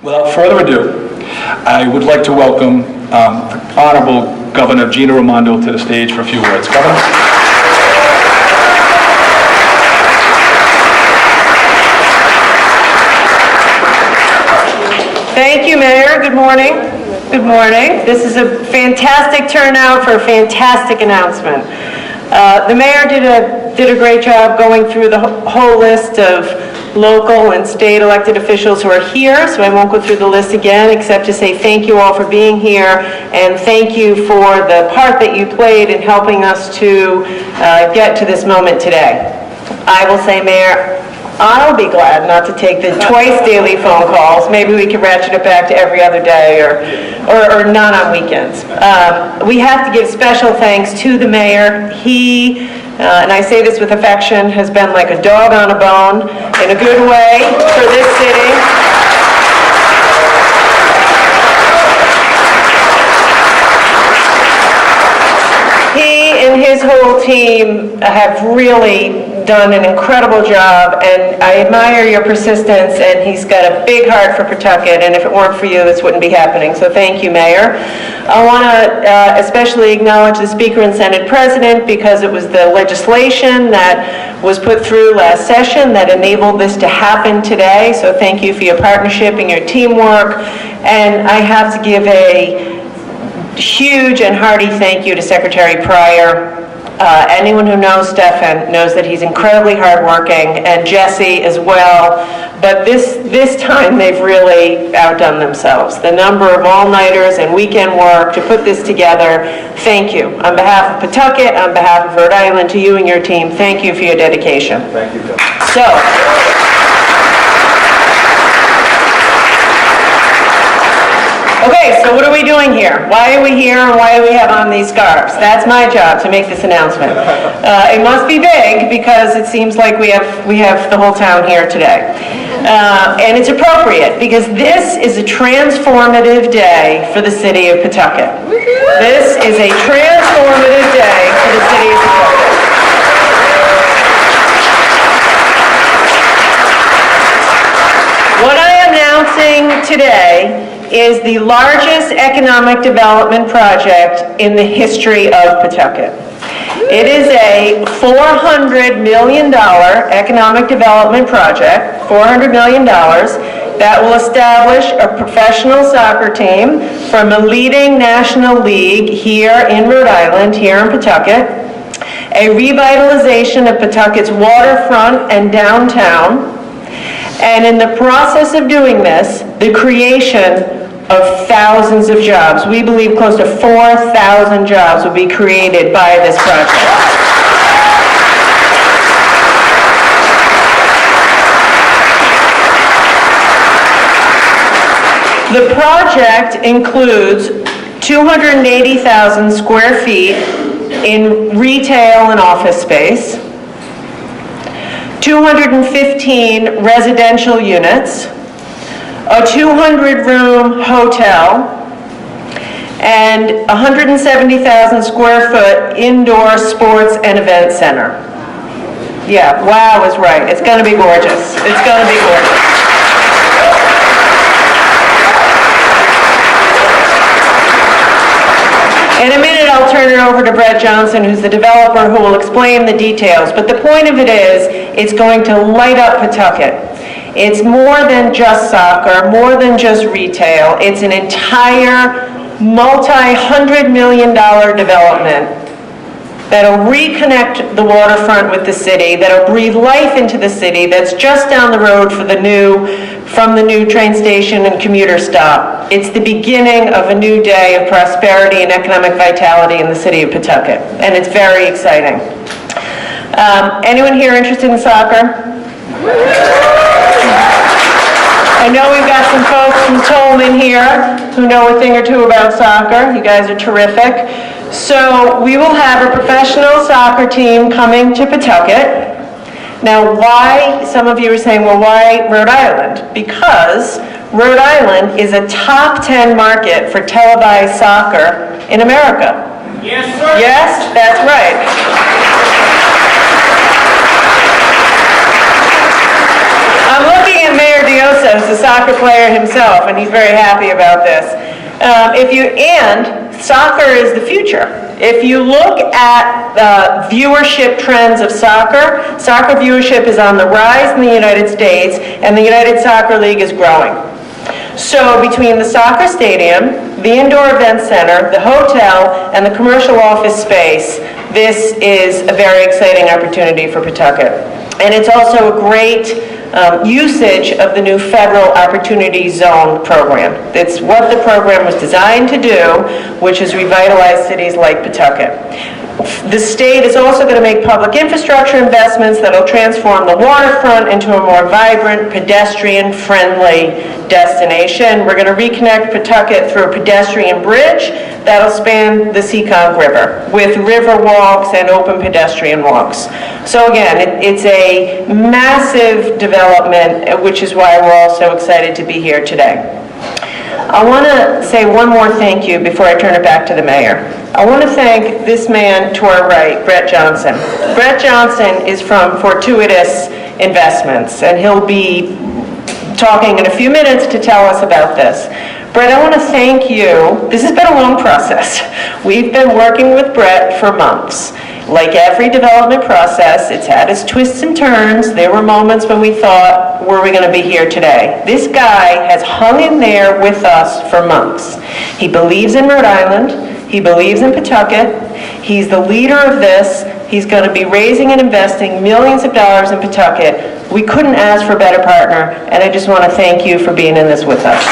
Without further ado, I would like to welcome the Honorable Governor Gina Raimondo to the stage for a few words. Governor. Thank you, Mayor. Good morning. Good morning. This is a fantastic turnout for a fantastic announcement. The Mayor did a great job going through the whole list of local and state elected officials who are here, so I won't go through the list again except to say thank you all for being here and thank you for the part that you played in helping us to get to this moment today. I will say, Mayor, I'll be glad not to take the twice daily phone calls. Maybe we can ratchet it back to every other day or not on weekends. We have to give special thanks to the Mayor. He, and I say this with affection, has been like a dog on a bone in a good way for this city. He and his whole team have really done an incredible job, and I admire your persistence, and he's got a big heart for Pawtucket, and if it weren't for you, this wouldn't be happening, so thank you, Mayor. I want to especially acknowledge the Speaker and Senate President, because it was the legislation that was put through last session that enabled this to happen today, so thank you for your partnership and your teamwork, and I have to give a huge and hearty thank you to Secretary Pryor. Anyone who knows Stefan knows that he's incredibly hardworking, and Jesse as well, but this time they've really outdone themselves. The number of all-nighters and weekend work to put this together, thank you. On behalf of Pawtucket, on behalf of Rhode Island, to you and your team, thank you for your dedication. Thank you, Bill. Okay, so what are we doing here? Why are we here and why do we have on these scarves? That's my job, to make this announcement. It must be big because it seems like we have the whole town here today. And it's appropriate because this is a transformative day for the city of Pawtucket. This is a transformative day for the city of Pawtucket. What I am announcing today is the largest economic development project in the history of Pawtucket. It is a $400 million economic development project, $400 million, that will establish a professional soccer team from a leading national league here in Rhode Island, here in Pawtucket, a revitalization of Pawtucket's waterfront and downtown, and in the process of doing this, the creation of thousands of jobs. We believe close to 4,000 jobs will be created by this project. The project includes 280,000 square feet in retail and office space, 215 residential units, a 200-room hotel, and 170,000 square foot indoor sports and event center. Yeah, wow is right. It's going to be gorgeous. It's going to be gorgeous. In a minute, I'll turn it over to Brett Johnson, who's the developer, who will explain the details. But the point of it is, it's going to light up Pawtucket. It's more than just soccer, more than just retail. It's an entire multi-$100 million development that'll reconnect the waterfront with the city, that'll breathe life into the city, that's just down the road from the new train station and commuter stop. It's the beginning of a new day of prosperity and economic vitality in the city of Pawtucket, and it's very exciting. Anyone here interested in soccer? I know we've got some folks from Tolman here who know a thing or two about soccer. You guys are terrific. So we will have a professional soccer team coming to Pawtucket. Now why, some of you are saying, well, why Rhode Island? Because Rhode Island is a top 10 market for televised soccer in America. Yes, sir. Yes, that's right. I'm looking at Mayor knows so. He's a soccer player himself, and he's very happy about this. Soccer is the future. If you look at viewership trends of soccer viewership is on the rise in the United States, and the United Soccer League is growing. So between the soccer stadium, the indoor event center, the hotel, and the commercial office space, this is a very exciting opportunity for Pawtucket. And it's also a great usage of the new Federal Opportunity Zone program. It's what the program was designed to do, which is revitalize cities like Pawtucket. The state is also going to make public infrastructure investments that will transform the waterfront into a more vibrant, pedestrian-friendly destination. We're going to reconnect Pawtucket through a pedestrian bridge that'll span the Seekonk River with river walks and open pedestrian walks. So again, it's a massive development, which is why we're all so excited to be here today. I want to say one more thank you before I turn it back to the mayor. I want to thank this man to our right, Brett Johnson. Brett Johnson is from Fortuitous Investments, and he'll be talking in a few minutes to tell us about this. Brett, I want to thank you. This has been a long process. We've been working with Brett for months. Like every development process, it's had its twists and turns. There were moments when we thought, were we going to be here today? This guy has hung in there with us for months. He believes in Rhode Island. He believes in Pawtucket. He's the leader of this. He's going to be raising and investing millions of dollars in Pawtucket. We couldn't ask for a better partner, and I just want to thank you for being in this with us.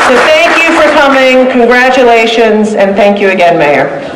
So thank you for coming, congratulations, and thank you again, Mayor.